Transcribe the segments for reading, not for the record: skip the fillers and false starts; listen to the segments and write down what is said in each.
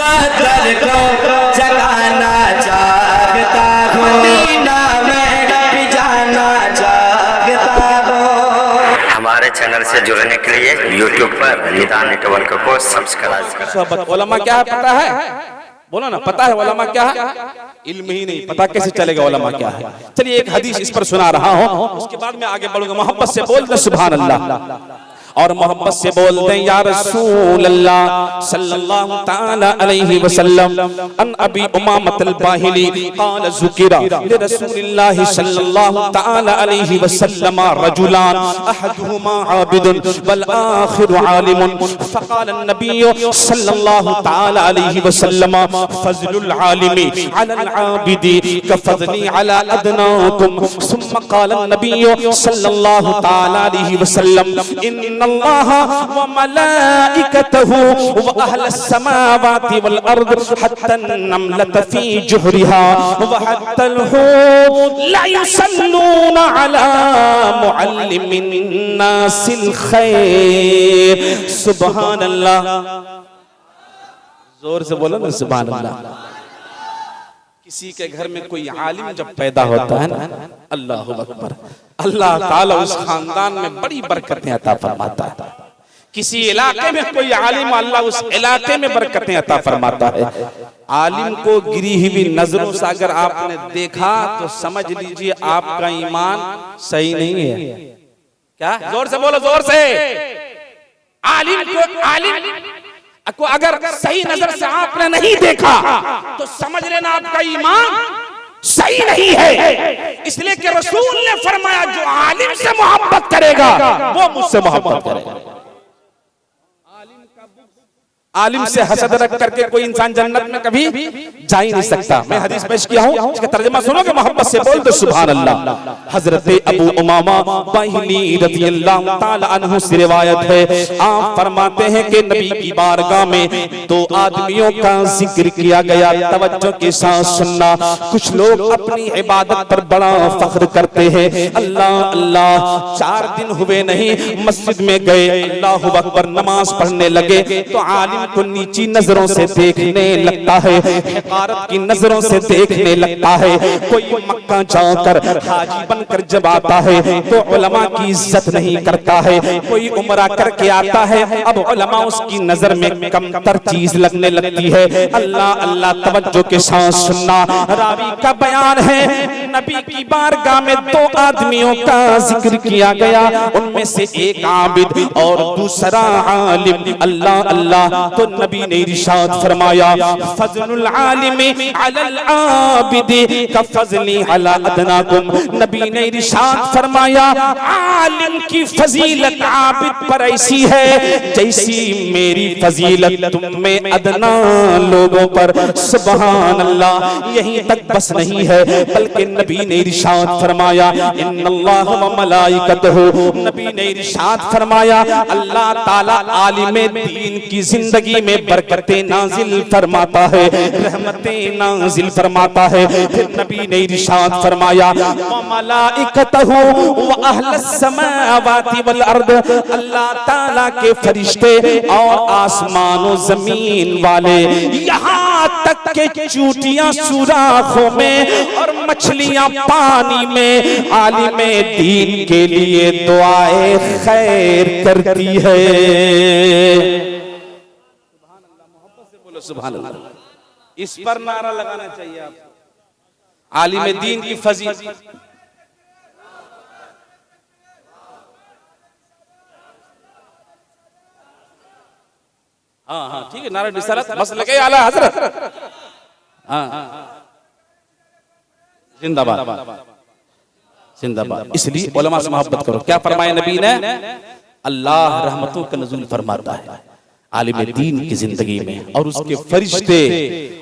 मुकद्दर को जगाना चाहता हूँ, मदीना में भी जाना चाहता हूँ। हमारे चैनल से जुड़ने के लिए YouTube पर निदान नेटवर्क को सब्सक्राइब करें। उलमा क्या है पता है? बोलो ना, पता है उलमा क्या है? इल्म ही नहीं पता कैसे चलेगा उलमा क्या है? चलिए एक हदीस इस पर सुना रहा हूँ, उसके बाद में आगे बढ़ूंगा। मोहब्बत से बोल दे सुभान अल्लाह, और मोहब्बत से बोल दें या रसूल अल्लाह सल्लल्लाहु ताला अलैहि वसल्लम। अन अबी उमामतल बाहिली क़ाल ज़ुकिरा li रसूलिल्लाहि सल्लल्लाहु ताला अलैहि वसल्लम रजुलान अहदुहुमा आबिदुन वल आखिरु आलिमुन फ़क़ाल अन्नबिय्यु सल्लल्लाहु ताला अलैहि वसल्लम फ़ज़लुल आलिमी अलल आबिदी कफ़ज़ली अला अदनाकुम। सुम्मा क़ाल अन्नबिय्यु सल्लल्लाहु ताला अलैहि वसल्लम अल्लाह व मलाइकतहु व अहलस समावाति वल अर्द हत्ता नमलत फी जुहरिहा व हत्तल हूत ला युसल्लूना अला मुअल्लिमिन नासिल खैर। सुभान अल्लाह, जोर से बोलो ना सुभान अल्लाह। किसी के घर में कोई आलिम जब पैदा होता है ना, अल्लाहु अकबर, अल्लाह ताला उस खानदान में बड़ी बरकतें अता फरमाता है। किसी इलाके में कोई आलिम, अल्लाह उस इलाके में बरकतें अता फरमाता है। आलिम को गिरी हुई नजरों से अगर आपने देखा तो समझ लीजिए आपका ईमान सही नहीं है। क्या? जोर से बोलो, जोर से। आलिम को अगर सही नजर से आपने नहीं देखा तो समझ लेना आपका ईमान सही नहीं है। इसलिए कि रसूल ने फरमाया जो आलिम से मोहब्बत करेगा वो मुझसे मोहब्बत करेगा। आलिम से हसद रख करके कोई इंसान जन्नत में कभी जा ही नहीं सकता। मैं हदीस पेश किया हूँ, इसका तर्जुमा सुनोगे, मोहब्बत से बोल दो सुभान अल्लाह। हजरत अबू उमामा बाहिली रज़ियल्लाहु ताला अन्हु से रिवायत है, आप फरमाते हैं कि नबी की बारगाह में दो आदमियों का जिक्र किया गया। तवज्जो के साथ सुनना। कुछ लोग अपनी इबादत पर बड़ा फख्र करते हैं, अल्लाह अल्लाह। 4 दिन हुए नहीं मस्जिद में गए, अल्लाहु अकबर नमाज पढ़ने लगे तो आलिम को नीची नजरों से देखने लगता है, हकारत की नजरों से देखने लगता है। कोई मक्का जाकर हाजी बनकर जब आता है तो उलमा की इज्जत नहीं करता है। कोई उम्रा करके आता है, अब उलमा उसकी नजर में कमतर चीज लगने लगती है। अल्लाह अल्लाह, तवज्जो के साथ सुनना। रावी का बयान है, नबी की बारगाह में 2 आदमियों का जिक्र किया गया, उनमें से एक आबिद और दूसरा आलिम। अल्लाह अल्लाह, तो नबी ने इरशाद फरमाया फज़लुल आलिमी अलल आबिदी का फज़ली अला अदनाकुम। नबी ने इरशाद फरमाया आलिम की फजीलत आबिद पर ऐसी है जैसी मेरी फजीलत तुम में अदना लोगों पर। सुभान अल्लाह। यहीं तक बस नहीं है, बल्कि नबी ने इरशाद फरमाया इन्नल्लाह व मलाइकतहु। नबी ने इरशाद फरमाया अल्लाह ताला आलिम दीन की जिंदगी में बरकतें नाजिल फरमाता है, रहमतें नाजिल फरमाता है। फिर नबी ने इरशाद फरमाया व मलाइकतहु व अहलस समावाति वल अर्द। अल्लाह ताला के फरिश्ते और आसमान और जमीन वाले, यहाँ तक के चूटियां सुराखों में और मछलियां पानी में आलिम दीन के लिए दुआए खैर करती है। सुभान अल्लाह। इस पर नारा लगाना चाहिए आप। आलिम दीन की फजीलत। हाँ हाँ ठीक है, नारा रिसालत बस लगे आला हजरत। हाँ जिंदाबाद जिंदाबाद। इसलिए उलमा से मोहब्बत करो। क्या फरमाया नबी ने? अल्लाह रहमतों का नज़ूल फरमाता है आलिम दीन की जिंदगी में, और उसके फरिश्ते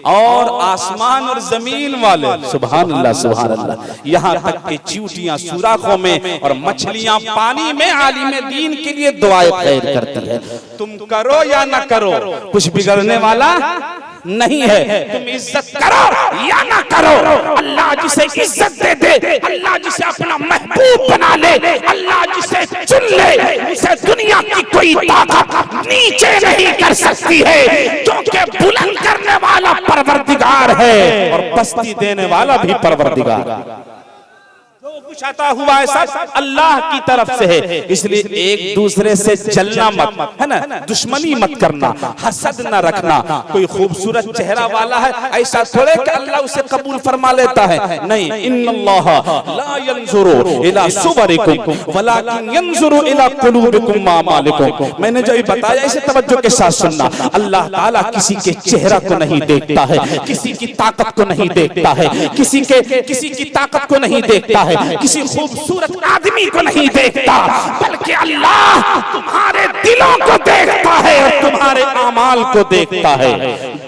और आसमान और जमीन वाले। सुभान अल्लाह सुभान अल्लाह। यहाँ तक कि चींटियां सुराखों में और मछलियां पानी में आलिम दीन के लिए दुआएं खैर करती है। तुम करो या ना करो, कुछ बिगड़ने वाला नहीं है। तुम इज्जत करो या ना करो, अल्लाह जिसे इज्जत दे दे, अल्लाह जिसे अपना महबूब बना ले, अल्लाह जिसे चुन ले, उसे दुनिया की कोई ताकत नीचे नहीं कर सकती है, क्योंकि बुलंद करने परवरदिगार है और पस्ती देने वाला भी परवरदिगार। जो कुछ आता हुआ है सब अल्लाह की तरफ से है, इसलिए एक दूसरे से जलना मत, है ना, दुश्मनी मत करना, हसद न रखना। कोई खूबसूरत चेहरा वाला है ऐसा थोड़े कि अल्लाह उसे कबूल फरमा लेता है, नहीं। इन्नल्लाह ला यंजुरु इला सुवरिकुम वलाकिन यंजुरु इला कुलूबिकुम व अमालिकुम। मैंने जो बताया इसे तवज्जो के साथ सुनना। अल्लाह ताला किसी के चेहरा को नहीं देखता है, किसी की ताकत को नहीं देखता है, किसी की ताकत को नहीं देखता है, किसी खूबसूरत आदमी को नहीं देखता, बल्कि अल्लाह तुम्हारे दिलों को देखता है और तुम्हारे अमाल को देखता है।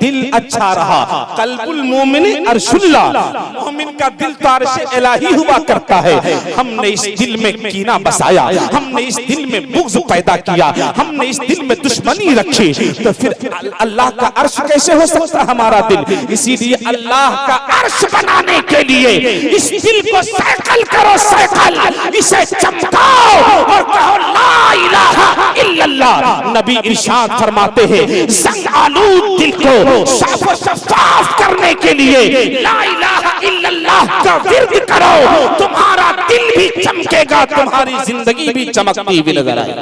दिल अच्छा रहा, कल्बुल मोमिन अर्शुल्लाह, मोमिन का दिल तो अर्श इलाही हुआ करता है। हमने इस दिल में कीना बसाया, हमने इस दिल में बुग़्ज़ पैदा किया, हमने इस दिल में दुश्मनी रखी, तो फिर अल्लाह का अर्श कैसे हो सकता हमारा दिल? इसीलिए अल्लाह का अर्श बनाने के लिए इस दिल को साइकिल करो, साइकिल, इसे चमकाओ और कहो ला इलाहा इल्लल्लाह। नबी इरशाद फरमाते हैं जंग आलूद दिल को साफ शफाफ करने के लिए ला इलाहा इल्लल्लाह का विर्द करो, तुम्हारा दिल भी चमकेगा, तुम्हारी जिंदगी भी चमकती हुई नजर आएगी।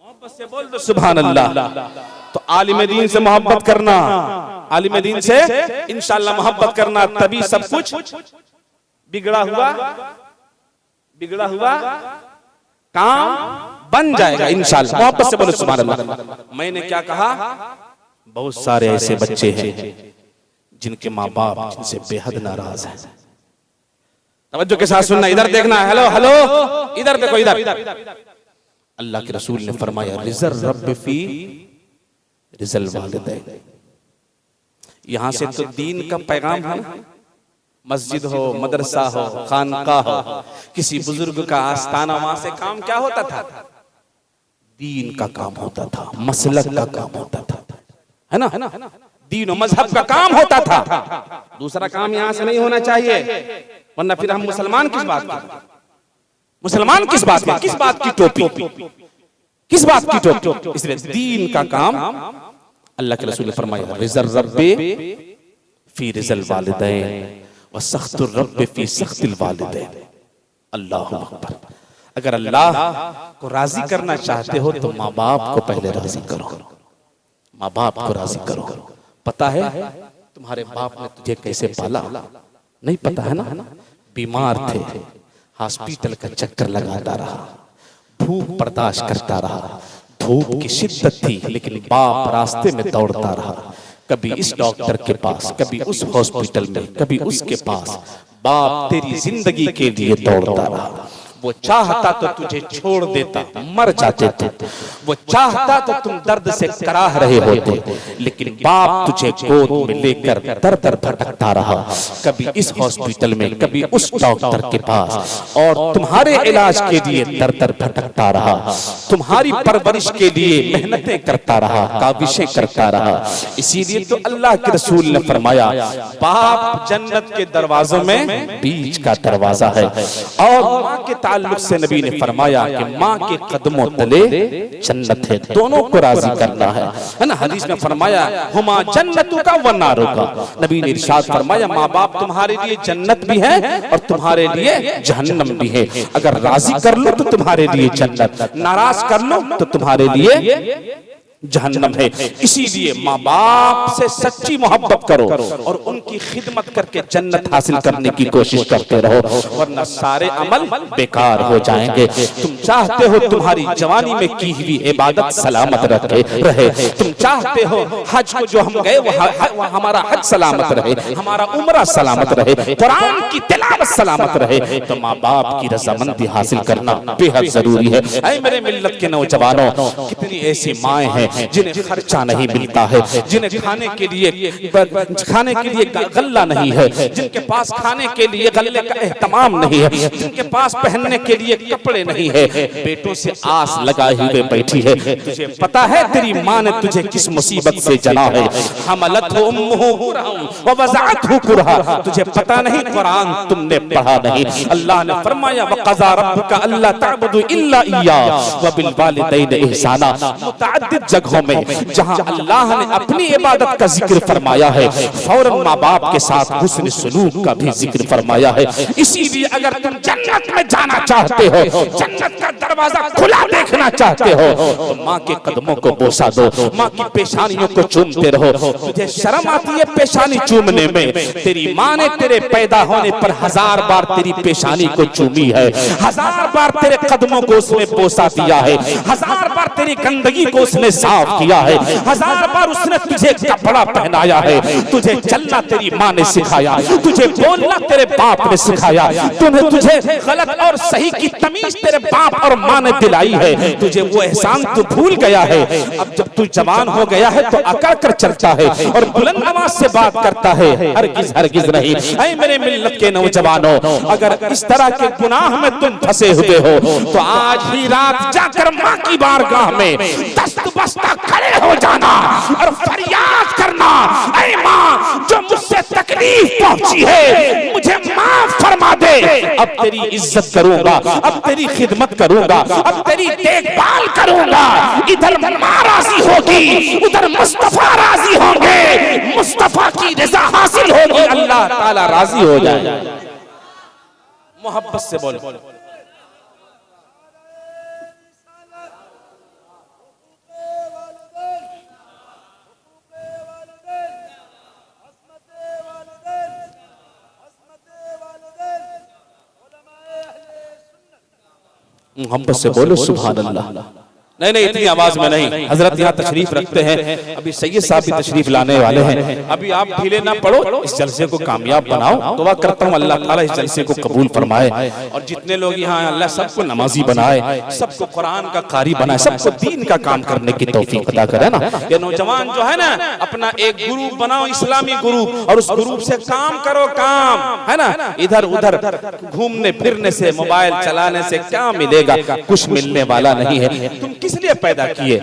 मोहब्बत से बोल दो सुभान अल्लाह। तो आलिम दीन से मोहब्बत करना, आलिम दीन से इंशाअल्लाह मोहब्बत करना, तभी सब कुछ बिगड़ा हुआ काम बन जाएगा इंशाअल्लाह। मोहब्बत से बोलो सुभान अल्लाह। मैंने क्या कहा? बहुत सारे ऐसे बच्चे हैं जिनके माँ बाप जिनसे बेहद नाराज हैं। तवज्जो के साथ सुनना, इधर देखना, हेलो हेलो, इधर देखो, इधर। अल्लाह के रसूल ने फरमाया रिज़ल रब्ब फी रिज़ल वालिदैन। यहां से तो दीन का पैगाम है। मस्जिद हो, मदरसा हो, खानकाह हो, किसी बुजुर्ग का आस्थाना, वहां से काम क्या होता था? दीन का काम होता था, मसलक का काम होता था, है ना, दीन और मजहब का काम होता था। दूसरा काम यहां से नहीं होना चाहिए, वरना फिर हम मुसलमान किस बात के? मुसलमान किस बात के? किस बात की टोपी? किस बात की टोपी? इसलिए दीन का काम अल्लाह के रसूल ने फरमाया रिज़ल रब्बे फी रिज़ल वालिदैन व सख्तुर रब्बे फी सख्तिल वालिदैन। अल्लाहु अकबर। अगर अल्लाह को राजी करना चाहते हो तो माँ बाप को पहले राजी करो, माँ बाप को राजी करो। पता है तुम्हारे बाप ने तुझे कैसे पाला? नहीं पता है ना? बीमार थे, हॉस्पिटल का चक्कर लगाता रहा, भूख बर्दाश्त करता रहा, धूप की शिद्दत थी, लेकिन बाप रास्ते में दौड़ता रहा, कभी इस डॉक्टर के पास, कभी उस हॉस्पिटल में, कभी उसके पास। बाप तेरी जिंदगी के लिए दौड़ता रहा। वो चाहता तो तुझे छोड़ देता, मर जाते थे। वो चाहता तो तुम दर्द से कराह रहे होते, लेकिन बाप तुझे गोद में लेकर दर दर भटकता रहा, कभी इस हॉस्पिटल में, कभी उस डॉक्टर के पास, और तुम्हारे इलाज के लिए दर दर भटकता रहा, तुम्हारी परवरिश के लिए मेहनतें करता रहा, काविशें करता रहा। इसीलिए तो अल्लाह के रसूल ने फरमाया बाप जन्नत के दरवाजों में बीच का दरवाजा है। और माँ के ताल्लुक से नबी ने फरमाया कि माँ के कदमों तले जन्नत है। दोनों को राजी करना है ना? हदीस में फरमाया हुमा जन्नतु का व नारु का। नबी ने इरशाद फरमाया माँ बाप तुम्हारे लिए जन्नत भी है और तुम्हारे लिए जहन्नम भी है। अगर राजी कर लो तो तुम्हारे लिए जन्नत, नाराज कर लो तो तुम्हारे लिए जहन्नम है। इसीलिए माँ बाप से सच्ची मोहब्बत करो और उनकी खिदमत करके जन्नत हासिल करने की कोशिश करते रहो, वरना सारे अमल बेकार हो जाएंगे। तुम चाहते हो तुम्हारी जवानी में की हुई इबादत सलामत रहे, तुम चाहते हो हज को जो हम गए वह हमारा हज सलामत रहे, हमारा उम्रा सलामत रहे, कुरान की तिलावत सलामत रहे, तो माँ बाप की रजामंदी हासिल करना बेहद जरूरी है। ऐ मेरे मिल्लत के नौजवानों, कितनी ऐसी माएँ हैं जिन्हें खर्चा नहीं मिलता है, जिन्हें खाने के लिए गल्ला नहीं है, जिनके पास खाने के लिए गल्ले का एहतमाम नहीं है, जिनके पास पहनने के लिए कपड़े नहीं है, बेटों से आस लगाए हुए बैठी है। तुझे पता है तेरी माँ ने तुझे किस मुसीबत से जना है? हमलतहु उम्मुहु कुरहन व वज़अतहु कुरहा। तुझे पता नहीं कुरान तुमने पढ़ा नहीं। अल्लाह ने फरमाया वक़ज़ा रब्बुका अल्ला तअबुदु इल्ला इय्याहु व बिल वालिदैनि इहसाना। मुतअद्दिद जगहों में जहां अल्लाह ने अपनी इबादत का जिक्र फरमाया है, फौरन माँ बाप के साथ हुस्न सलूक का भी जिक्र फरमाया है। इसीलिए अगर तुम जन्नत में जाना चाहते हो, जन्नत का दरवाजा खुला देखना चाहते हो, तो माँ के कदमों को बोसा दो, माँ की पेशानियों को चूमते रहो। तुझे शर्म आती है पेशानी चूमने में? तेरी माँ ने तेरे पैदा होने पर 1000 बार तेरी पेशानी को चूमी है, 1000 बार तेरे कदमों को उसने बोसा दिया है, 1000 बार तेरी गंदगी को उसने साफ किया है, 1000 बार उसने तुझे कपड़ा पहनाया है। तुझे चलना तेरी माँ ने सिखाया, तुझे बोलना तेरे बाप ने सिखाया, तुझे गलत और सही की तमीज तेरे बाप और माँ ने दिलाई है। तुझे वो एहसान तू भूल गया है। अब जब तू जवान हो गया है तो अकड़ कर चलता है और बुलंद आवाज से बात करता है, हरगिज हरगिज नहीं। ऐ मेरे मिल्लत के नौजवानों, अगर इस तरह के गुनाह में तुम फंसे हुए हो तो आज ही रात जाकर माँ की बारगाह में दस्त बस्ता खड़े हो जाना और फरियाद करना, ऐ माँ जो मुझसे तकलीफ पहुंची है मुझे माफ फरमा दे। अब तेरी इज्जत करूंगा, अब तेरी खिदमत करूंगा, अब तेरी देखभाल करूंगा। इधर माँ राजी होगी, उधर मुस्तफा राजी होंगे, मुस्तफा की रजा हासिल होगी, अल्लाह ताला राजी हो जाए। मोहब्बत से बोलो। मोहब्बत से बोलो सुभान अल्लाह। नहीं नहीं, इतनी आवाज में नहीं। हजरत यहाँ तशरीफ रखते हैं, अभी सैयद साहब भी तशरीफ लाने वाले हैं। अभी आप ढीले ना पड़ो, इस जलसे को कामयाब बनाओ। दुआ करता हूँ अल्लाह ताला इस जलसे को कबूल फरमाए और जितने लोग यहाँ अल्लाह सबको नमाजी बनाए, सबको कुरान का कारी बनाए, सबको दीन का काम करने की तौफीक अता करे ना। ये नौजवान जो है ना, अपना एक ग्रुप बनाओ, इस्लामी ग्रुप, और उस ग्रुप से काम करो, काम है ना। इधर उधर घूमने फिरने से, मोबाइल चलाने से क्या मिलेगा? कुछ मिलने वाला नहीं है। तुम किस लिए पैदा किए?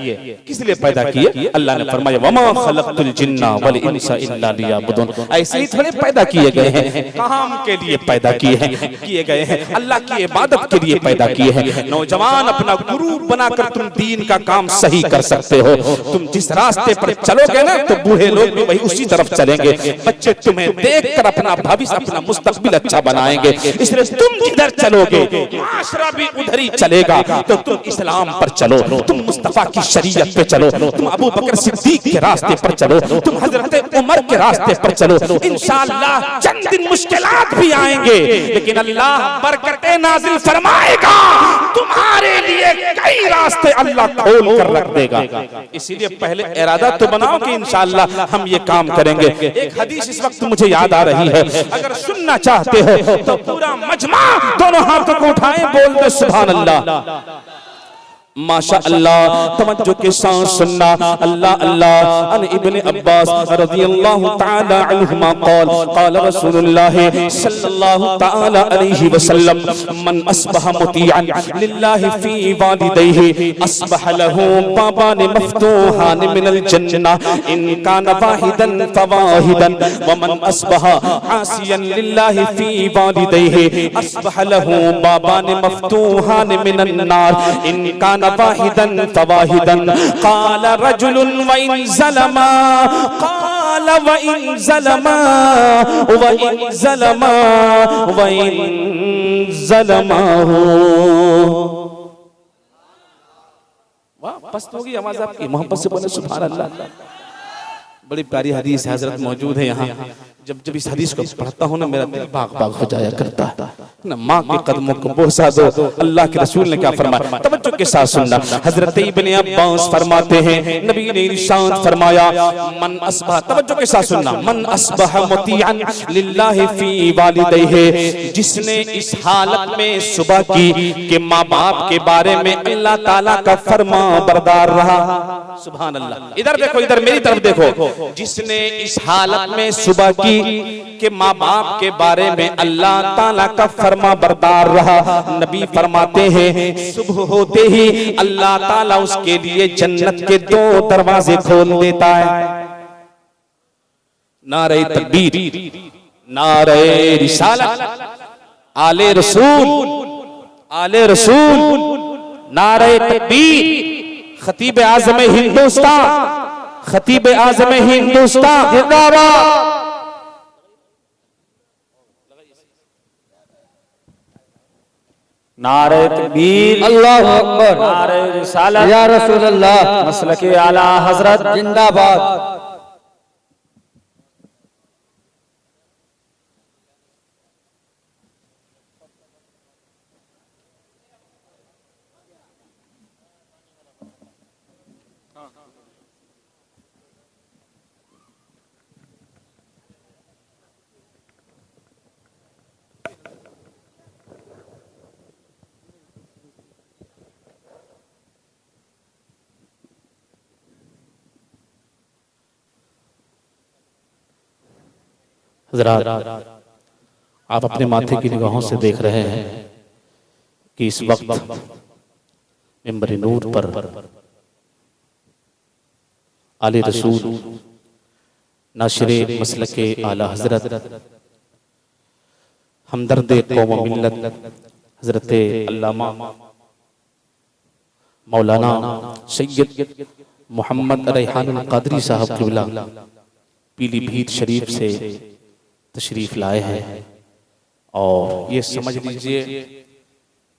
किस लिए पैदा किए? अल्लाह ने फरमाया वमा खलक़तुल जिन्ना वल इंसा इल्ला लियअबुदून। ऐसे ही थोड़े पैदा किए गए हैं, काम के लिए पैदा किए गए हैं, अल्लाह की इबादत के लिए पैदा किए हैं। नौजवान अपना ग्रुप बनाकर तुम दीन का काम सही कर सकते हो। तुम जिस रास्ते पर चलोगे ना तो बूढ़े लोग भी वही उसी तरफ चलेंगे। बच्चे तुम्हें देखकर अपना भविष्य, अपना मुस्तकबिल अच्छा बनाएंगे। इसलिए तुम जिधर चलोगे माशरा भी उधर ही चलेगा। तो तुम इस्लाम पर चलो, तुम मुस्तफा की शरीयत पे चलो, तुम अबू बकर सिद्दीक के रास्ते पर चलो, तुम हजरत उमर के रास्ते पर चलो। इंशाअल्लाह चंद दिन मुश्किलात भी आएंगे, लेकिन अल्लाह बरकतें नाजिल फरमाएगा। तुम्हारे लिए कई रास्ते अल्लाह खोल कर रख देगा। इसीलिए पहले इरादा तो बनाओ कि इंशाअल्लाह हम ये काम करेंगे। एक हदीस इस वक्त मुझे याद आ रही है, अगर सुनना चाहते हो तो पूरा मजमा दोनों हाथों को उठाएं, बोल दे सुभान अल्लाह। माशा अल्लाह, तवज्जो के साथ सुनना। अल्लाह अल्लाह। अन इब्न अब्बास रज़ियल्लाहु ताला अन्हुमा क़ाल क़ाल रसूलुल्लाह सल्लल्लाहु ताला अलैहि वसल्लम मन अस्बह मुतिअन लिल्लाहि फी वालिदैहि अस्बह लहु बाबान मफ्तूहान मिनल जन्नह इन कान वाहिदन फवाहिदन व मन अस्बह आसियन लिल्लाहि फी वालिदैहि अस्बह लहु बाबान मफ्तूहान मिनन नार इन कान वाहिदन फवाहिदन। क़ाल रजुलुन व इन ज़लमा, क़ाल व इन ज़लमा व इन ज़लमा व इन ज़लमा। वाह, पस्त होगी आवाज आपकी। मोहब्बत से बोले सुभान अल्लाह। बड़ी प्यारी हदीस हजरत मौजूद है यहाँ। जब जब इस हदीस को पढ़ता हूँ ना, मेरा दिल बाग बाग हो जाया करता है ना। माँ के कदमों को बोसा दो। अल्लाह के रसूल ने क्या फरमाया? तवज्जो के साथ सुनना। हजरत इब्न अब्बास फरमाते हैं, नबी ने इरशाद फरमाया मन अस्बह, तवज्जो के साथ सुनना, मन अस्बह मुतिअन लिल्लाहि फी वालिदैहि, जिसने इस हालत में सुबह की कि माँ बाप के बारे में अल्लाह ताला का फरमा बरदार रहा। सुभान अल्लाह। इधर देखो, इधर मेरी तरफ देखो। जिसने इस हालत में सुबह की कि माँ बाप के बारे में अल्लाह ताला का फरमा बरदार रहा, नबी फरमाते हैं सुबह होते ही अल्लाह ताला उसके लिए जन्नत के 2 दरवाजे खोल देता है। नारे तकबीर, नारे रिसालत, आले रसूल, आले रसूल, नारे तकबीर, खतीब आज़म हिंदुस्तान, खतीब आज़म हिंदुस्तान जिंदाबाद। नारे तकबीर, अल्लाहु अकबर, नारे रिसालत, या रसूल अल्लाह, मसलके आला हजरत जिंदाबाद। हज़रात, आप अपने माथे की निगाहों से देख रहे हैं कि इस वक्त मिंबर नूर पर आले रसूल नाशिरे मसलके आला हजरत हमदर्द कौम व मिल्लत हजरत अल्लामा मौलाना सैयद मोहम्मद रेहानुल क़ादरी साहब क़िबला पीलीभीत शरीफ से तशरीफ लाए हैं। और ये समझ लीजिए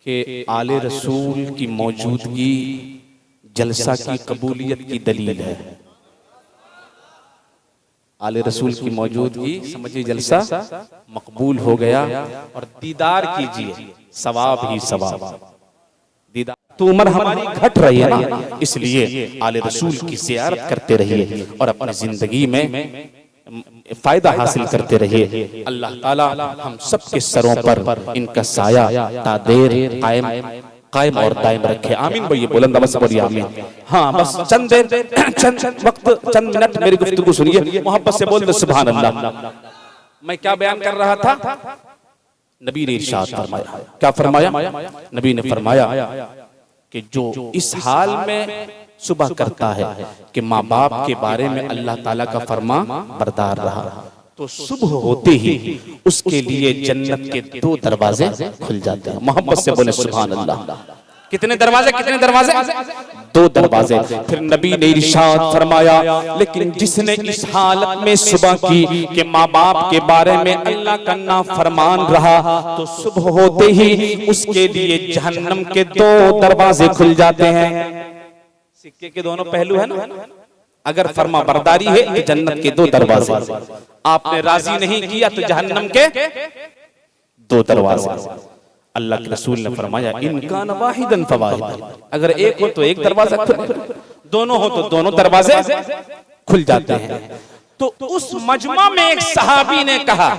कि आले रसूल की मौजूदगी जलसा की कबूलियत की दलील है। आले रसूल की मौजूदगी समझिए जलसा मकबूल हो गया। और दीदार कीजिए, सवाब ही सवाब। दीदार तो उम्र हमारी घट रही है ना, इसलिए आले रसूल की ज़ियारत करते रहिए और अपनी जिंदगी में फायदा हासिल करते रहिए। अल्लाह ताला हम सब के सरों पर इनका साया तादेर कायम और दायम रखे। आमीन भैया बुलंद आवाज़ से बोलिए आमीन। हाँ, बस चंद मिनट मेरी गुफ्तगू सुनिए, मोहब्बत से बोल दो सुभान अल्लाह। मैं क्या बयान कर रहा था? नबी ने इरशाद फरमाया, क्या फरमाया? नबी ने फरमाया कि जो इस हाल में सुबह करता है कि माँ बाप के बारे में अल्लाह ताला का फरमा बरदार रहा, तो सुबह होते ही उसके लिए जन्नत के 2 दरवाजे खुल जाते हैं। मोहब्बत से बोले सुभान अल्लाह। कितने दरवाजे? कितने दरवाजे? 2 दरवाजे। फिर नबी ने इरशाद फरमाया, लेकिन जिसने इस हालत में सुबह की कि माँ बाप के बारे में अल्लाह का नाफरमान रहा, तो सुबह होते ही उसके लिए जहन्नम के 2 दरवाजे खुल जाते हैं। सिक्के के दोनों पहलू है ना। अगर फरमा बरदारी है तो जन्नत के 2 दरवाजे, आपने राजी नहीं किया तो जहन्नम के 2 दरवाजे। अल्लाह के रसूल ने फरमाया, इनका वाहिदन फवाहिदन, अगर एक हो तो एक दरवाजा खुले, दोनों हो तो दोनों दरवाजे खुल जाते हैं। तो उस मजमा में एक सहाबी ने कहा,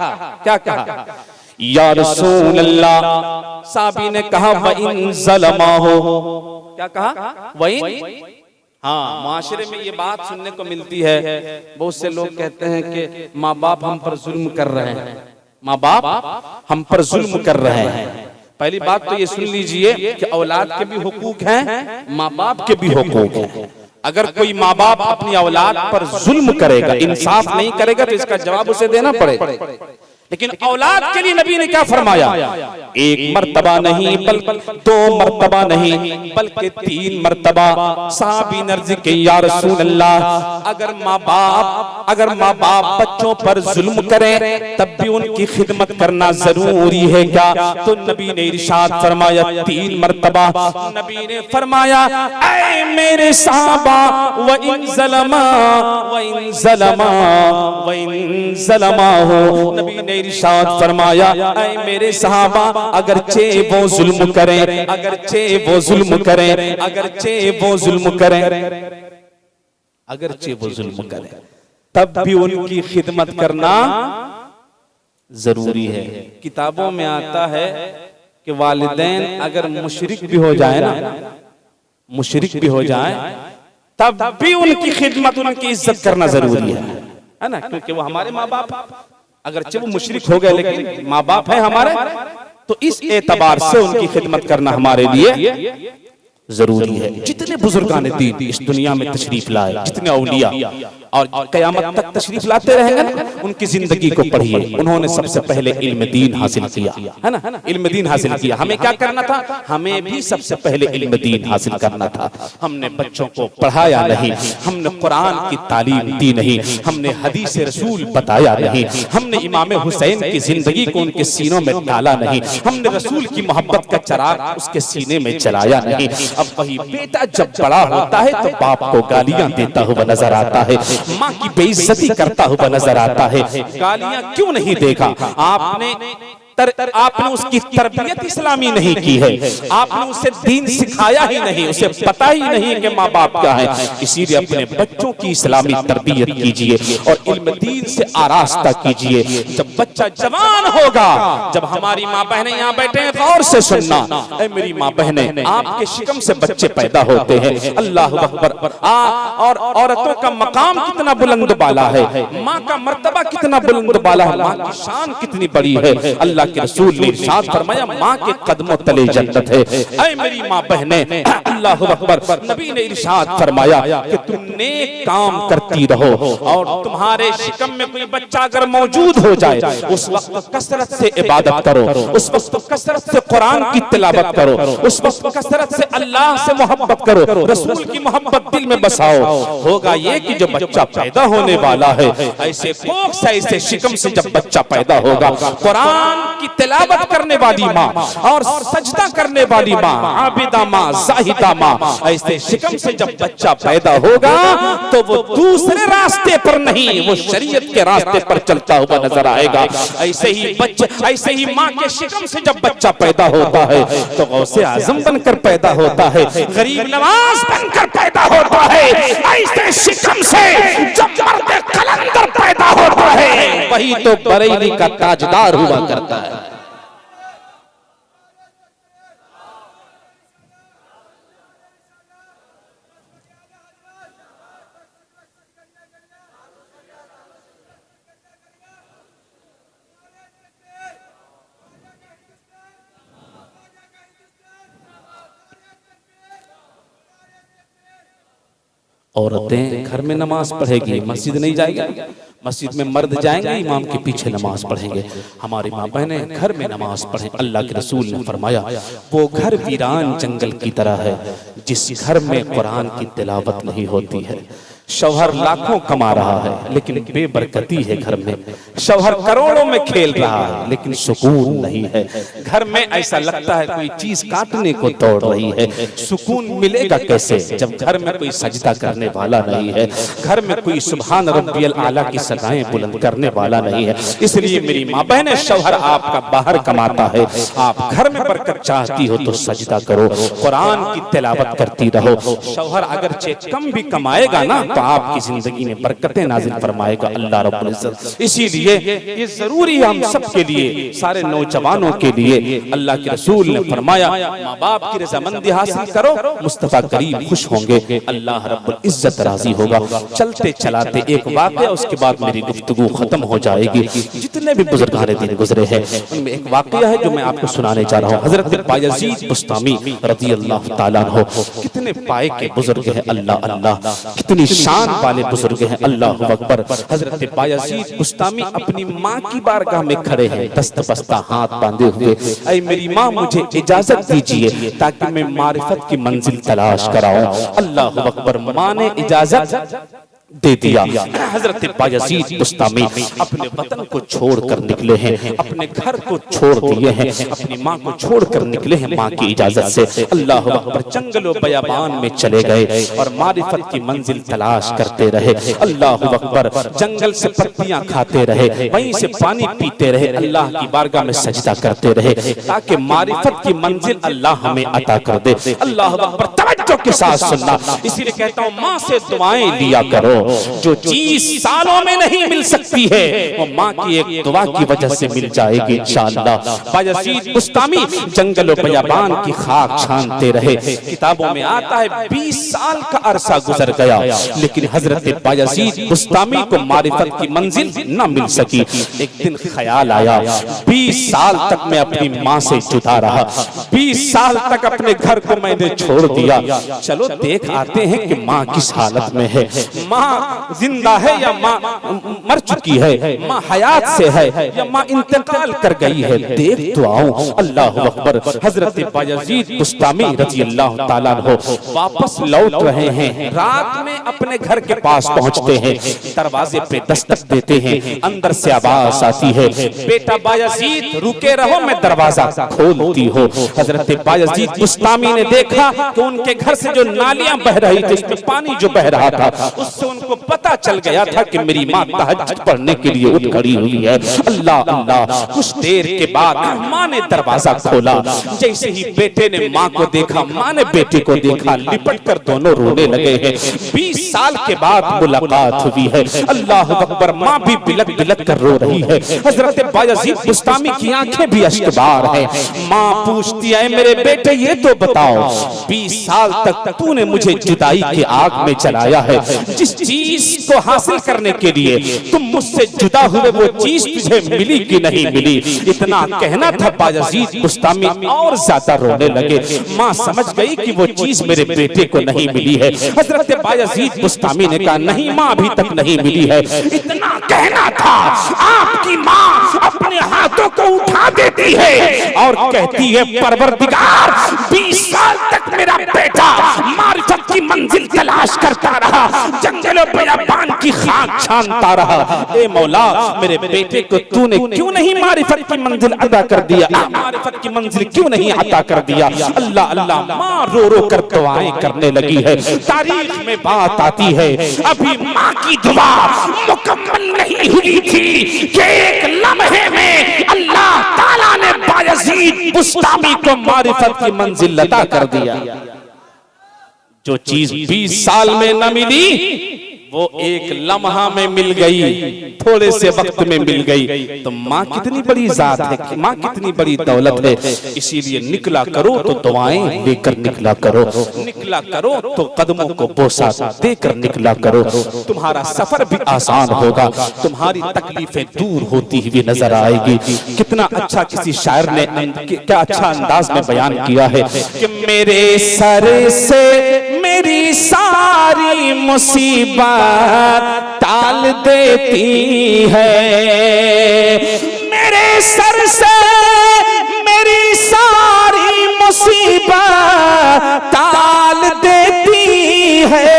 क्या कहा? या रसूल अल्लाह, सहाबी ने कहा व इन ज़लमा हो, क्या कहा? वही। हाँ, माशरे में ये बात सुनने को मिलती है। बहुत से लोग कहते हैं कि माँ बाप हम पर जुल्म कर रहे हैं, माँ बाप हम पर जुल्म कर रहे हैं। पहली बात तो ये सुन लीजिए कि औलाद के भी हुकूक हैं, माँ बाप के भी हुकूक हैं। अगर कोई माँ बाप अपनी औलाद पर जुल्म करेगा, इंसाफ नहीं करेगा, तो इसका जवाब उसे देना पड़ेगा। लेकिन औलाद के लिए नबी ने क्या फरमाया? 1 मर्तबा नहीं, बल्कि 2 मर्तबा नहीं, बल्कि 3 मर्तबा। साहबी ने अर्ज़ की, या रसूल अल्लाह, अगर माँ बाप बच्चों पर जुल्म करें तब भी उनकी खिदमत करना जरूरी है क्या? तो नबी ने इरशाद फरमाया 3 मर्तबा। नबी ने फरमाया, ऐ मेरे साहबा, व इन ज़लमा हो। नबी ने इरशाद फरमाया, ऐ मेरे सहाबा, अगरचे वो जुल्म करें, अगरचे वो जुल्म करें, अगरचे वो जुल्म करें, अगरचे वो जुल्म करें, तब भी उनकी खिदमत करना जरूरी है। किताबों में आता है कि वालिदैन अगर मुशरिक भी हो जाए ना, मुशरिक भी हो जाए, तब भी उनकी खिदमत, उनकी इज्जत करना जरूरी है ना, क्योंकि वो हमारे माँ बाप, अगरचे वो मुशरिक हो गए लेकिन माँ बाप है हमारे, तो इस एतबार से उनकी खिदमत करना हमारे लिए जरूरी है। जितने बुजुर्गान दीन इस दुनिया में तशरीफ लाए, जितने औलिया, और क़यामत तक तशरीफ लाते रहेंगे ना, उनकी जिंदगी को पढ़िए। उन्होंने सबसे पहले इल्म दीन हासिल किया, है ना, इल्म दीन हासिल किया। हमें क्या करना था? हमें भी सबसे पहले इल्म दीन हासिल करना था। हमने बच्चों को पढ़ाया नहीं, हमने कुरान की तालीम दी नहीं, हमने हदीस रसूल बताया नहीं, हमने इमाम हुसैन की जिंदगी को उनके सीनों में डाला नहीं, हमने रसूल की मोहब्बत का चिराग उसके सीने में जलाया नहीं। अब वही बेटा जब बड़ा होता है तो बाप को गालियां देता हुआ नजर आता है, माँ की बेइज्जती करता हुआ नजर आता है। गालियां क्यों नहीं देगा? आपने उसकी तरबियत इस्लामी नहीं की है, आपने उसे दीन सिखाया ही नहीं, उसे पता ही नहीं कि माँ बाप क्या है। इसीलिए अपने बच्चों की इस्लामी तरबियत कीजिए और इल्म दीन से आरास्ता कीजिए। जब बच्चा जवान होगा, जब हमारी माँ बहनें यहाँ बैठे हैं, गौर से सुनना, ऐ मेरी माँ बहनें, आपके शिकम से बच्चे पैदा होते हैं। अल्लाह अकबर। और औरतों का मकाम कितना बुलंद बाला है, माँ का मर्तबा कितना बुलंद बाला है, माँ की शान कितनी बड़ी है। अल्लाह के रसूल ने इरशाद फरमाया, माँ के कदमों तले जन्नत है। ऐ मेरी माँ बहनें, अल्लाह अकबर। नबी ने इरशाद फरमाया कि तुम नेक काम करती रहो और तुम्हारे शिकम में कोई बच्चा अगर मौजूद हो जाए, उस वक्त कसरत से इबादत करो, उस वक्त कसरत से कुरान की तिलावत करो, उस वक्त कसरत से अल्लाह से मोहब्बत करो, रसूल की मोहब्बत दिल में बसाओ। होगा ये कि जो बच्चा पैदा होने वाला है, ऐसे कोख से ऐसे शिकम से जब बच्चा पैदा होगा, कुरान की तिलावत करने वाली माँ और सजदा करने वाली माँ, आबिदा माँ, जाहिदा माँ, ऐसे शिकम से जब बच्चा पैदा होगा तो वो दूसरे रास्ते पर नहीं, वो शरीयत के रास्ते पर चलता हुआ नजर आएगा। ऐसे ही माँ के शिकम से जब बच्चा पैदा होता है तो गौसे आजम बनकर पैदा होता है, गरीब नवाज बनकर पैदा होता है। ऐसे शिकम से जब मर्द कलंदर पैदा होता है, वही तो बरेली का ताजदार हुआ करता है। औरतें घर में नमाज पढ़ेगी, मस्जिद नहीं जाएगी। मस्जिद में मर्द जाएंगे, इमाम के पीछे नमाज पढ़ेंगे। हमारी माँ बहनें घर में नमाज पढ़ें। अल्लाह के रसूल ने फरमाया, वो घर वीरान जंगल की तरह है जिस घर में कुरान की तिलावत नहीं होती है। शौहर लाखों कमा रहा है लेकिन बेबरकती है घर में, शौहर करोड़ों में खेल रहा है लेकिन सुकून नहीं है। घर में ऐसा लगता है कोई चीज काटने को दौड़ रही है। सुकून मिलेगा कैसे जब घर में कोई सजदा करने वाला नहीं है, घर में कोई सुभान रब्बियल आला की सदाएं बुलंद करने वाला नहीं है। इसलिए मेरी माँ बहनें, शौहर आपका बाहर कमाता है, आप घर में बरकत चाहती हो तो सजदा करो, कुरान की तिलावत करती रहो। शौहर अगर कम भी कमाएगा ना तो आपकी जिंदगी में बरकतें नाजिल फरमाएगा अल्लाह रब्बुल इज्जत। इसीलिए ये जरूरी है हम सब के लिए, सारे नौजवानों के लिए। अल्लाह के रसूल ने फरमाया, माँ बाप की रज़ामंदी हासिल करो, मुस्तफा करीम खुश होंगे, अल्लाह रब्बुल इज्जत राजी होगा। चलते चलाते एक वाक़या, उसके बाद मेरी गुफ्तगू खत्म हो जाएगी। जितने भी बुजुर्गान दीन गुजरे हैं उनमें एक वाक़या है जो मैं आपको सुनाने जा रहा हूँ। हजरत बायज़ीद बुस्तामी रज़ी अल्लाह ताला अन्हु, कितने पाए के बुजुर्ग हैं, अल्लाह अल्लाह, कितनी शान वाले बुजुर्ग हैं, अल्लाह अकबर। हजरत बायज़ीद बुस्तामी अपनी माँ की बारगाह में खड़े हैं, दस्त बस्ता हाथ बांधे हुए। ऐ मेरी माँ, मुझे इजाजत दीजिए ताकि मैं मारिफत की मंजिल तलाश कराऊं। अल्लाह अकबर। माँ ने इजाजत दे दिया। हजरत बायज़ीद बुस्तामी अपने वतन को छोड़कर निकले हैं, अपने घर को छोड़ दिए हैं, अपनी माँ को छोड़कर निकले हैं माँ की इजाजत से। अल्लाह अकबर। जंगलों बयाबान में चले गए और मारिफत की मंजिल तलाश करते रहे। अल्लाह अकबर। जंगल से पत्तियां खाते रहे, वहीं से पानी पीते रहे, अल्लाह की बारगाह में सजदा करते रहे ताकि मारिफत की मंजिल अल्लाह हमें अता कर दे। अल्लाह अकबर। तवज्जो के साथ सुनना, इसीलिए कहता हूँ माँ से दुआएं लिया करो। जो चीज सालों में नहीं मिल सकती है वो माँ की एक दुआ की वजह से मिल जाएगी इंशाअल्लाह। बायज़ीद बुस्तामी जंगलों बयाबान की खाक छानते रहे। किताबों में आता है 20 साल का अरसा गुजर गया लेकिन हजरत बायज़ीद बुस्तामी को मारिफत की मंजिल न मिल सकी। एक दिन ख्याल आया, 20 साल तक मैं अपनी माँ से जुदा रहा, 20 साल तक अपने घर को मैंने छोड़ दिया, चलो देख आते हैं कि माँ किस हालत में है। माँ माँ जिंदा है या माँ मर चुकी है, माँ हयात से है या माँ इंतकाल कर गई है, देख तो आओ। अल्लाह अकबर। हजरत बायजीद बुस्तामी रजी अल्लाह ताला अन्हु वापस लौट रहे हैं, रात में अपने घर के पास पहुंचते हैं, दरवाजे पे दस्तक देते हैं, अंदर से आवाज आती है, बेटा बायजीद रुके रहो, मैं दरवाजा खोलती हूँ। हजरत बायजीद बुस्तामी ने देखा कि उनके घर से जो नालियां बह रही थी, उसमें पानी जो बह रहा था, उससे उनको पता चल गया था कि मेरी माँ तहज्जुद पढ़ने के लिए उठ खड़ी हुई है। अल्लाह अल्लाह। कुछ देर के बाद माँ ने दरवाजा खोला, जैसे ही बेटे ने माँ को देखा, माँ ने बेटे को देखा, लिपट कर दोनों रोने लगे हैं। 20 साल के बाद मुलाकात हुई है। अल्लाह अकबर। माँ भी बिलक बिलक कर रो रही है। हजरत बायजीद बुस्तामी की आंखें भी अश्कबार है। माँ पूछती है, मेरे बेटे ये तो बताओ, 20 साल तक तूने मुझे जुदाई के आग में चलाया है, जिस चीज को हासिल करने के लिए तुम मुझसे जुदा हुए, वो चीज तुझे मिली कि नहीं मिली? इतना कहना था बायजीद बुस्तामी और ज्यादा रोने लगे। माँ समझ गई कि वो चीज मेरे बेटे को नहीं मिली है। हजरत बायजीद बुस्तामी ने कहा, नहीं माँ अभी तक नहीं मिली है। इतना कहना था, आपकी माँ अपने हाथों को उठा देती है और कहती है, परवरदिगार 20 साल तक मेरा बेटा मारिफत की मंजिल तलाश करता रहा, जंगलों बियाबान की खाक छानता रहा। ए मौला, मेरे बेटे को तूने क्यों नहीं मारिफत की मंजिल अदा कर दिया, मारिफत की मंजिल क्यों नहीं अता कर दिया? अल्लाह अल्लाह। माँ रो रो कर दुआएं करने लगी है। तारीख में बात आती है, अभी माँ की दुआ मुकम्मल नहीं हुई थी कि एक लम्हे में अल्लाह ताला ने बायजीद बुस्तामी को मारिफत की मंजिल अता कर दिया। जो चीज 20 साल में न मिली, वो एक लम्हा में मिल गई, थोड़े से वक्त में मिल गई। तो माँ कितनी बड़ी जात है, माँ कितनी बड़ी दौलत है। इसीलिए निकला करो तो दुआएं लेकर निकला करो, निकला करो तो कदमों को बोसा देकर निकला करो। तुम्हारा सफर भी आसान होगा, तुम्हारी तकलीफें दूर होती हुई नजर आएगी। कितना अच्छा किसी शायर ने क्या अच्छा अंदाज में बयान किया है कि मेरे सर से मेरी सारी मुसीबत टाल देती है, मेरे सर से मेरी सारी मुसीबत टाल देती है।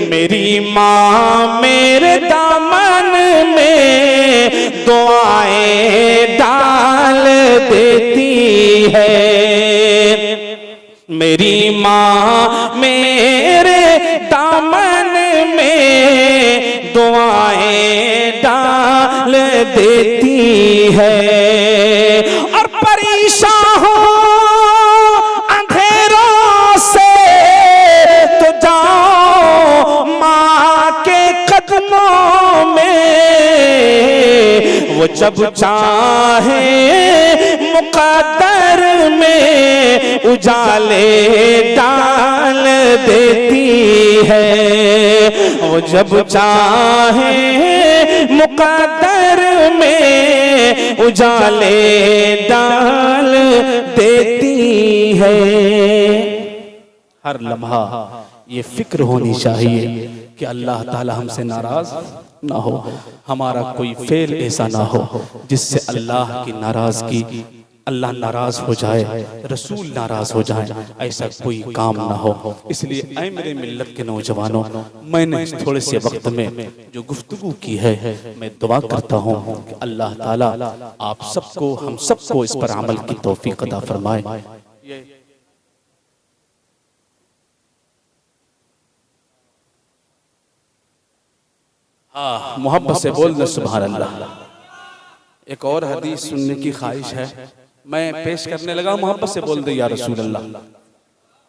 मेरी माँ मेरे दामन में दुआएं डाल देती है, मेरी माँ मेरे दामन में दुआएं डाल देती है। और परेशान हो अंधेरों से तो जाओ माँ के कदमों में, वो जब चाहे मुकद्दर में उजाले डाल देती है, वो जब चाहे मुकद्दर में उजाले डाल देती है। हर लम्हा ये फिक्र होनी चाहिए कि अल्लाह ताला हमसे नाराज ना हो, हमारा कोई फेल ऐसा ना हो जिससे अल्लाह की नाराजगी, अल्लाह नाराज हो जाए, रसूल नाराज हो जाए, ऐसा कोई काम ना हो। इसलिए ऐ मेरे मिल्लत के नौजवानों, मैंने थोड़े से वक्त में जो गुफ्तगू की है, मैं दुआ करता हूँ कि अल्लाह ताला आप सबको, हम सबको इस पर अमल की तौफीक अता फरमाए। मोहब्बत से बोल दे सुभान अल्लाह। एक और हदीस सुनने की ख्वाहिश है, मैं पेश करने लगा, मोहब्बत से बोल दे या रसूल अल्लाह।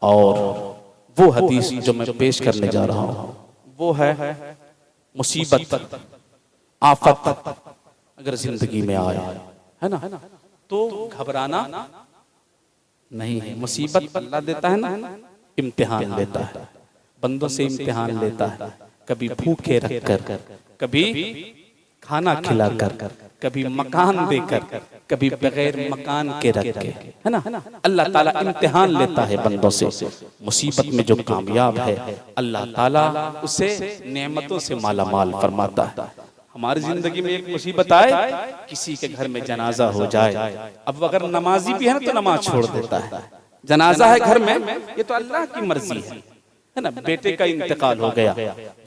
और वो हदीस जो मैं पेश करने जा रहा हूँ वो है, मुसीबत आफत अगर जिंदगी में आए, है ना, तो घबराना नहीं है। मुसीबत अल्लाह देता है ना, इम्तिहान लेता है, बंदों से इम्तिहान लेता है, कभी भूखे रखकर, कभी खाना खिलाकर, कभी मकान देकर, कभी बगैर मकान के रख के, है ना। अल्लाह ताला इम्तिहान लेता है बंदों से। मुसीबत में जो कामयाब है अल्लाह ताला उसे नेमतों से माला माल फरमाता है। हमारी जिंदगी में एक मुसीबत आए, किसी के घर में जनाजा हो जाए, अब अगर नमाजी भी है ना तो नमाज छोड़ देता है। जनाजा है घर में, ये तो अल्लाह की मर्जी है ना। बेटे का इंतकाल हो गया,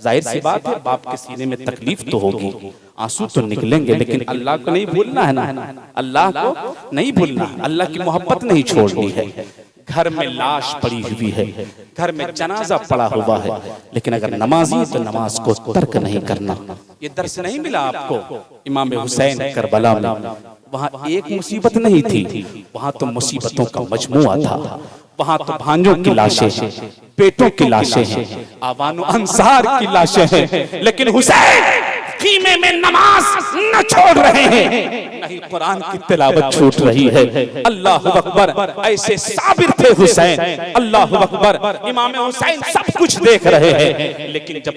जाहिर सी बात है बाप के सीने में तकलीफ तो होगी, आंसू तो निकलेंगे, लेकिन अल्लाह को नहीं भूलना है ना। अल्लाह को नहीं भूलना, अल्लाह की मोहब्बत नहीं छोड़नी है। घर में लाश पड़ी हुई है, घर में जनाजा पड़ा हुआ है, लेकिन अगर नमाजी तो नमाज को तर्क नहीं करना। ये दर्स नहीं मिला आपको इमाम हुसैन करबला में? वहाँ एक मुसीबत नहीं थी, वहाँ तो मुसीबतों का मजमुआ था। वहाँ तो भांजों की लाशें हैं, बेटों की लाशें हैं, आवानो अंसार की लाशें हैं, लेकिन हुसैन खीमे में नमाज न छोड़ रहे हैं, नहीं कुरान की तिलावत छूट रही है। अल्लाह अकबर, ऐसे साबिर थे हुसैन। अल्लाह अकबर, इमाम हुसैन सब कुछ देख रहे हैं, लेकिन जब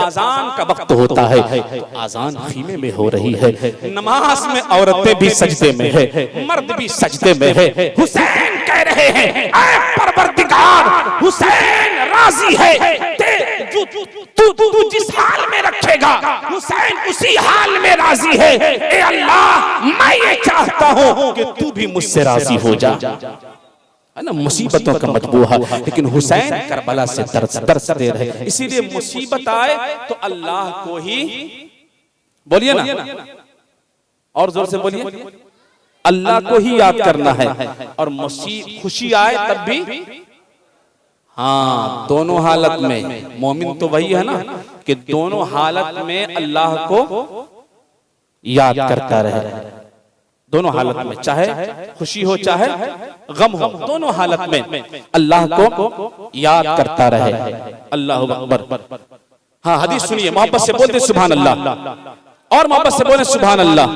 आजान का वक्त होता है तो आजान खीमे में हो रही है। नमाज में औरतें भी सजदे में है, मर्द भी सजदे में है। हुसैन कह रहे हैं, ऐ परवरदिगार, हुसैन राजी है, तू जिस हाल में रखेगा हुसैन उसी हाल में राजी है। ए अल्लाह, मैं ये चाहता हूँ कि तू भी मुझसे राजी हो जा, है ना। मुसीबतों का मजबूहा, लेकिन हुसैन करबला से दर्स दे रहे। इसीलिए मुसीबत आए तो अल्लाह को ही बोलिए ना, और जोर से बोलिए, अल्लाह को ही याद करना है। और खुशी आए तब भी, हाँ, दोनों हालत में मोमिन तो वही है ना कि दोनों हालत में अल्लाह को याद करता रहे। दोनों हालत में, चाहे खुशी हो चाहे गम हो, दोनों हालत में अल्लाह को याद करता रहे। अल्लाह अकबर। हाँ, हदीस सुनिए, मोहब्बत से बोलते सुभान अल्लाह, और मोहब्बत से बोले सुभान अल्लाह।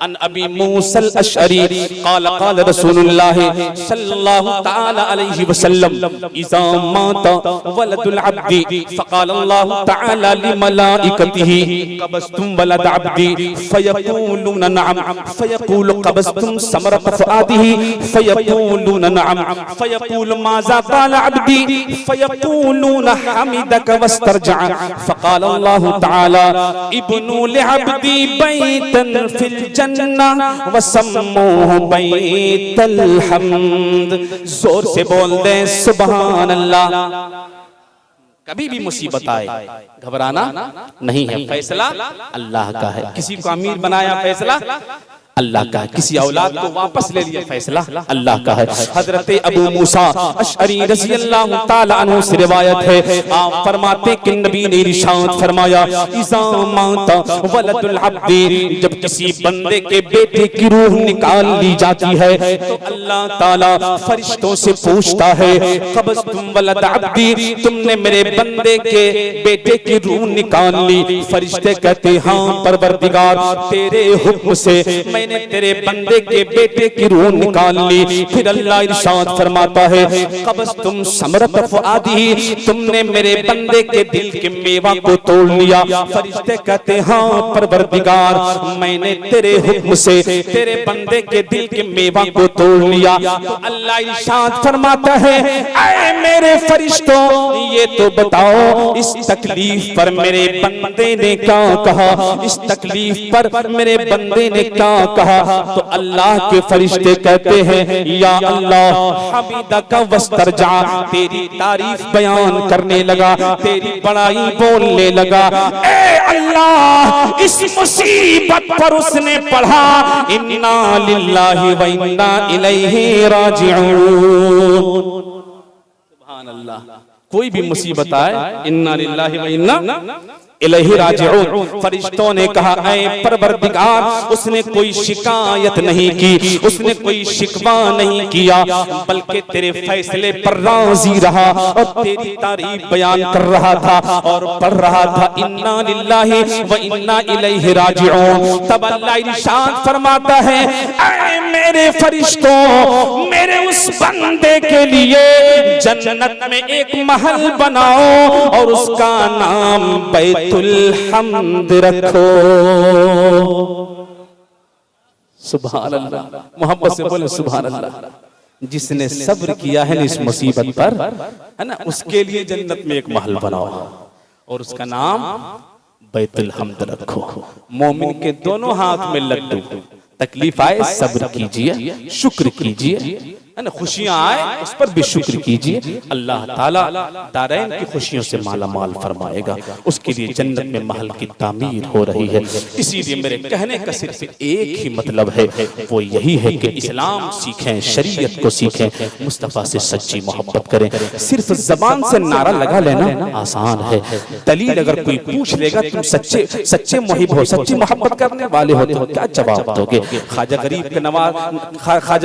अन अबी मूसल अशअरी क़ाल क़ाल रसूलुल्लाह सल्लल्लाहु तआला अलैहि वसल्लम इज़ा माता वलदुल अब्दी फ़क़ाल अल्लाहु तआला लिमलाइकतिही क़बज़्तुम वलद अब्दी फ़यक़ूलून नअम फ़यक़ूलु क़बज़्तुम समरत फ़ुआदिही फ़यक़ूलून नअम फ़यक़ूलु माज़ा क़ाल अब्दी फ़यक़ूलून हमिदक वस्तरजा फ़क़ाल अल्लाहु तआला इब्नु अब्दी बैतन फिल जन्नह वसम्मूहु बैतल हम्द। जोर से बोल दे सुभान अल्लाह। कभी भी मुसीबत आए घबराना नहीं है, फैसला अल्लाह का है। किसी को अमीर बनाया, फैसला अल्लाह का है। किसी औलाद को वापस ले लिया, फैसला अल्लाह का है। हजरत अबू मूसा अशअरी रज़ी अल्लाह ताला अन्हु से रिवायत है, आप फरमाते कि नबी ने इरशाद फरमाया, इज़ा माता वलदुल अब्दी, जब किसी बंदे के बेटे की रूह निकाल ली जाती है तो अल्लाह ताला फरिश्तों से पूछता है, क़बज़्तुम वलद अब्दी, तुमने मेरे बंदे के बेटे की रूह निकाल ली? फरिश्ते कहते, हाँ परवरदिगार, तेरे हुक्म से मैंने तेरे बंदे के बेटे की रूह निकाल ली। फिर अल्लाह इरशाद फरमाता है, क़बज़्तुम समरत फ़ुआदिही, तुमने मेरे बंदे के दिल के मेवा को तोड़ लिया। फरिश्ते कहते, हाँ परवरदिगार, मैंने तेरे हुक्म से तेरे बंदे के दिल के मेवा को तोड़ लिया। तो अल्लाह इरशाद फरमाता है, ऐ मेरे फरिश्तों, ये तो बताओ इस तकलीफ पर मेरे बंदे ने क्या कहा, इस तकलीफ पर मेरे बंदे ने क्या कहा? तो अल्लाह के फरिश्ते कहते हैं, या अल्लाह हमीदका वस्तरजा, तेरी तारीफ बयान करने लगा, तेरी बड़ाई बोलने लगा। ए अल्लाह, इस मुसीबत पर उसने पढ़ा, इन्ना लिल्लाहि व इन्ना इलैहि राजिऊन। सुभान अल्लाह। कोई भी मुसीबत आए, इन्ना लिल्लाहि व इन्ना इलैहि राजिऊन। फरिश्तों ने कहा, ऐ परवरदिगार, उसने कोई शिकायत नहीं की, उसने कोई शिकवा नहीं किया, बल्कि तेरे फैसले पर राजी रहा और तेरी तारीफ बयान कर रहा था और पढ़ रहा था, इन्ना लिल्लाहि व इन्ना इलैहि राजिऊन। तब अल्लाह इरशाद फरमाता है, ऐ मेरे फरिश्तों, मेरे उस बंदे के लिए जन्नत में एक महल बनाओ और उसका नाम बैतुल हम्द रखो। सुभान अल्लाह, मोहब्बत से बोले सुभान अल्लाह। जिसने सब्र किया है ना इस मुसीबत पर, है ना, उसके लिए जन्नत में एक महल बनाओ और उसका नाम बैतुल हम्द रखो। मोमिन के दोनों हाथ में लड्डू, तकलीफ आए सब्र कीजिए, शुक्र कीजिए, है ना, खुशियां आए उस पर भी शुक्र कीजिए। अल्लाह ताला दारैन की खुशियों से माला माल फरमाएगा। उसके लिए जन्नत में महल की तामीर हो रही है। इसीलिए मेरे कहने का सिर्फ एक ही मतलब है, वो यही है कि इस्लाम सीखें, शरीयत को सीखें, मुस्तफ़ा से सच्ची मोहब्बत करें। सिर्फ जबान से नारा लगा लेना आसान है, दलील अगर कोई पूछ लेगा तुम सच्चे मुहिब हो, सच्ची मोहब्बत करने वाले हो, तो क्या जवाब दोगे? ख्वाजा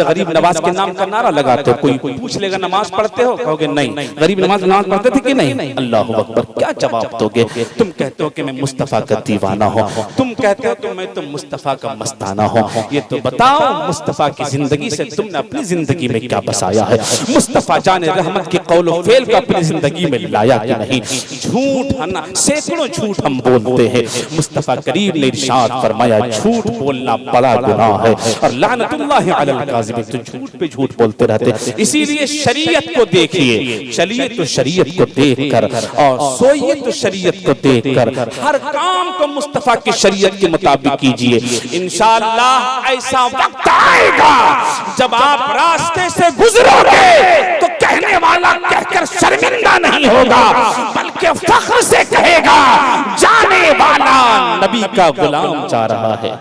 गरीब नवाज के नाम का नारा लगाते हो, कोई पूछ लेगा नमाज पढ़ते हो, कहोगे नहीं। गरीब नमाज पढ़ते थे कि नहीं? अल्लाह अकबर, क्या जवाब दोगे? तुम कहते हो कि मैं मुस्तफ़ा का दीवाना हूँ, तुम कहते हो तो मैं तो मुस्तफ़ा का मस्ताना हूँ। ये तो बताओ मुस्तफ़ा की जिंदगी से तुमने अपनी जिंदगी में क्या बसाया है? मुस्तफ़ा जाने रहमत के कौल व फेल को अपनी जिंदगी में लाया कि नहीं? झूठ है ना, सैकड़ों झूठ हम बोलते हैं। मुस्तफ़ा करीम ने इरशाद फरमाया झूठ बोलना बड़ा गुनाह है और लानतुल्लाह अलल काज़िबीन, तो झूठ पे झूठ बोलते रहते। इसीलिए शरीयत को देखिए, चलिए तो शरीयत को देखकर और सोइए तो शरीयत को देखकर, हर काम को मुस्तफ़ा की शरीयत के मुताबिक कीजिए। इंशाअल्लाह ऐसा वक्त आएगा जब आप रास्ते से गुजरोगे तो कहने वाला कहकर शर्मिंदा नहीं होगा, बल्कि फख्र से कहेगा जाने वाला नबी का गुलाम जा रहा है,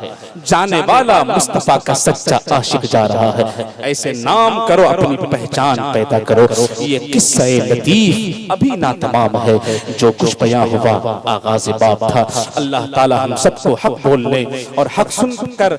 जाने वाला मुस्तफ़ा का सच्चा आशिक जा रहा है। ऐसे नाम करो, अपनी पहचान पैदा करो। ये किस्सा लतीफ अभी ना तमाम है, जो कुछ बयां हुआ आगाज़ बाब था। अल्लाह ताला हम सबको हक बोलने और हक सुनकर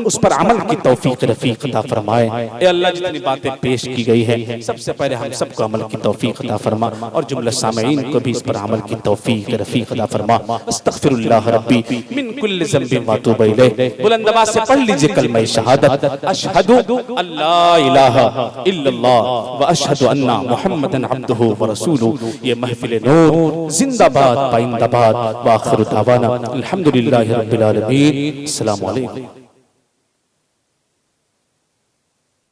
उस पर अमल की तौफीक रफीक अता फरमाए। ए अल्लाह, जितनी बातें पेश की गई है सबसे पहले हम सबको अमल की तौफीक अता फरमा और जुमला सामईन को भी इस पर अमल की तौफीक रफीक अता फरमा। अस्तगफिरुल्लाह रब्बी मिन कुल्लि ज़ंबिन व अतूबु इलैह। बुलंद आवाज़ से पढ़ लीजिए कलमा शहादत, अशहदु अल्ला इलाहा इल्लल्लाह व अशहदु अन्ना मुहम्मदन अब्दुहु व रसूलुहु। ये महफिल नूर जिंदाबाद पाइंदाबाद। व आखिरु दावाना अल्हम्दुलिल्लाहि रब्बिल आलमीन। अस्सलामु अलैकुम।